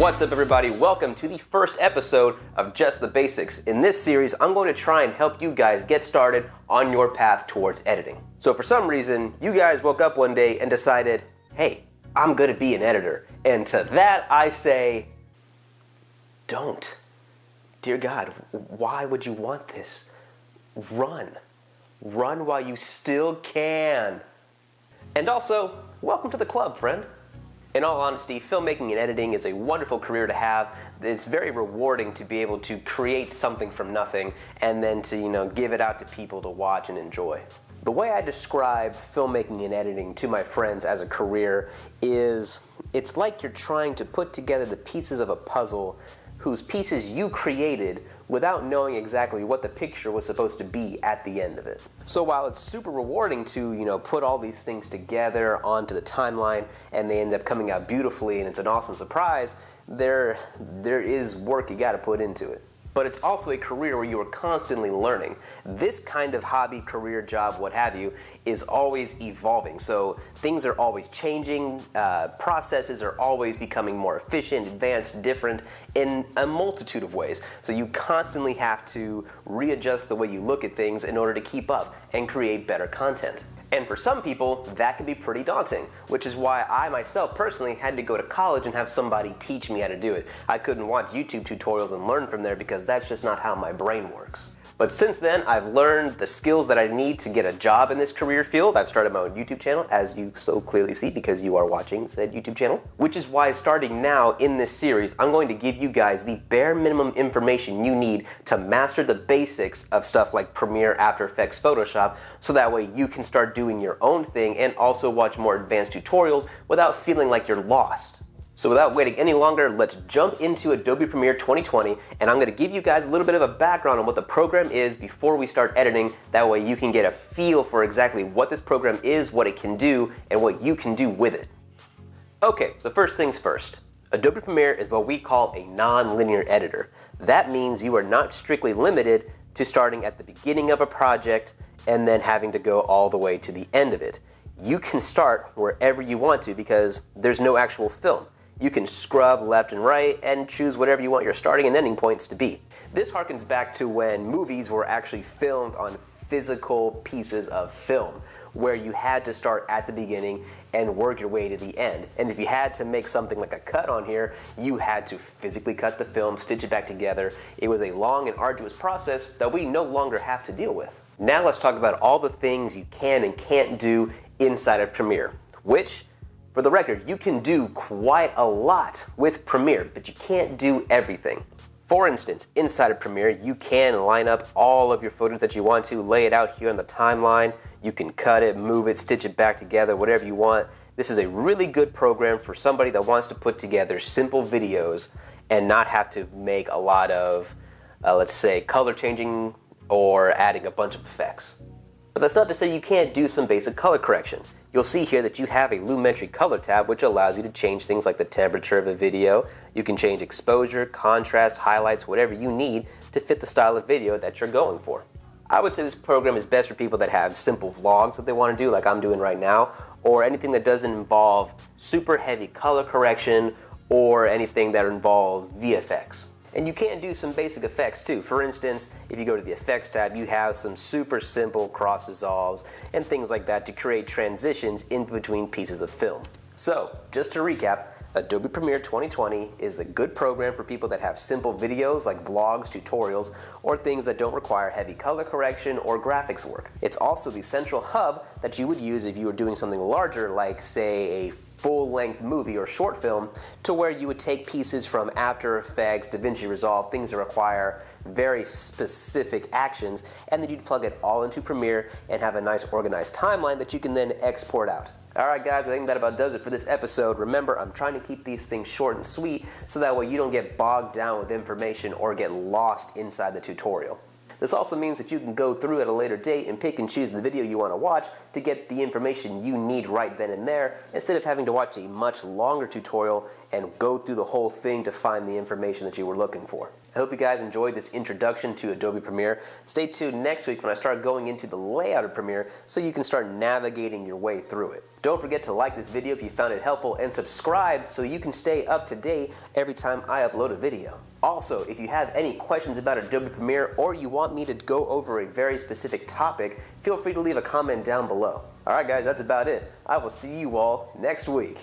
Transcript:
What's up, everybody? Welcome to the first episode of Just the Basics. In this series, I'm going to try and help you guys get started on your path towards editing. So for some reason, you guys woke up one day and decided, hey, I'm going to be an editor. And to that, I say, don't. Dear God, why would you want this? Run. Run while you still can. And also, welcome to the club, friend. In all honesty, filmmaking and editing is a wonderful career to have. It's very rewarding to be able to create something from nothing and then to, give it out to people to watch and enjoy. The way I describe filmmaking and editing to my friends as a career is it's like you're trying to put together the pieces of a puzzle whose pieces you created without knowing exactly what the picture was supposed to be at the end of it. So while it's super rewarding to, put all these things together onto the timeline and they end up coming out beautifully and it's an awesome surprise, there is work you gotta put into it. But it's also a career where you are constantly learning. This kind of hobby, career, job, what have you, is always evolving. So things are always changing, processes are always becoming more efficient, advanced, different in a multitude of ways. So you constantly have to readjust the way you look at things in order to keep up and create better content. And for some people, that can be pretty daunting, which is why I myself personally had to go to college and have somebody teach me how to do it. I couldn't watch YouTube tutorials and learn from there because that's just not how my brain works. But since then, I've learned the skills that I need to get a job in this career field. I've started my own YouTube channel, as you so clearly see because you are watching said YouTube channel. Which is why starting now in this series, I'm going to give you guys the bare minimum information you need to master the basics of stuff like Premiere, After Effects, Photoshop, so that way you can start doing your own thing and also watch more advanced tutorials without feeling like you're lost. So without waiting any longer, let's jump into Adobe Premiere 2020, and I'm going to give you guys a little bit of a background on what the program is before we start editing. That way you can get a feel for exactly what this program is, what it can do, and what you can do with it. Okay, so first things first. Adobe Premiere is what we call a non-linear editor. That means you are not strictly limited to starting at the beginning of a project and then having to go all the way to the end of it. You can start wherever you want to because there's no actual film. You can scrub left and right and choose whatever you want your starting and ending points to be. This harkens back to when movies were actually filmed on physical pieces of film, where you had to start at the beginning and work your way to the end. And if you had to make something like a cut on here, you had to physically cut the film, stitch it back together. It was a long and arduous process that we no longer have to deal with. Now let's talk about all the things you can and can't do inside of Premiere, which, for the record, you can do quite a lot with Premiere, but you can't do everything. For instance, inside of Premiere, you can line up all of your footage that you want to, lay it out here on the timeline. You can cut it, move it, stitch it back together, whatever you want. This is a really good program for somebody that wants to put together simple videos and not have to make a lot of, let's say, color changing or adding a bunch of effects. But that's not to say you can't do some basic color correction. You'll see here that you have a Lumetri color tab, which allows you to change things like the temperature of a video. You can change exposure, contrast, highlights, whatever you need to fit the style of video that you're going for. I would say this program is best for people that have simple vlogs that they want to do, like I'm doing right now, or anything that doesn't involve super heavy color correction or anything that involves VFX. And you can do some basic effects too. For instance, if you go to the effects tab, you have some super simple cross dissolves and things like that to create transitions in between pieces of film. So, just to recap, Adobe Premiere 2020 is a good program for people that have simple videos like vlogs, tutorials, or things that don't require heavy color correction or graphics work. It's also the central hub that you would use if you were doing something larger like, say, a full-length movie or short film, to where you would take pieces from After Effects, DaVinci Resolve, things that require very specific actions, and then you'd plug it all into Premiere and have a nice organized timeline that you can then export out. Alright guys, I think that about does it for this episode. Remember, I'm trying to keep these things short and sweet so that way you don't get bogged down with information or get lost inside the tutorial. This also means that you can go through at a later date and pick and choose the video you want to watch to get the information you need right then and there, instead of having to watch a much longer tutorial and go through the whole thing to find the information that you were looking for. I hope you guys enjoyed this introduction to Adobe Premiere. Stay tuned next week when I start going into the layout of Premiere so you can start navigating your way through it. Don't forget to like this video if you found it helpful and subscribe so you can stay up to date every time I upload a video. Also, if you have any questions about Adobe Premiere or you want me to go over a very specific topic, feel free to leave a comment down below. Alright guys, that's about it. I will see you all next week.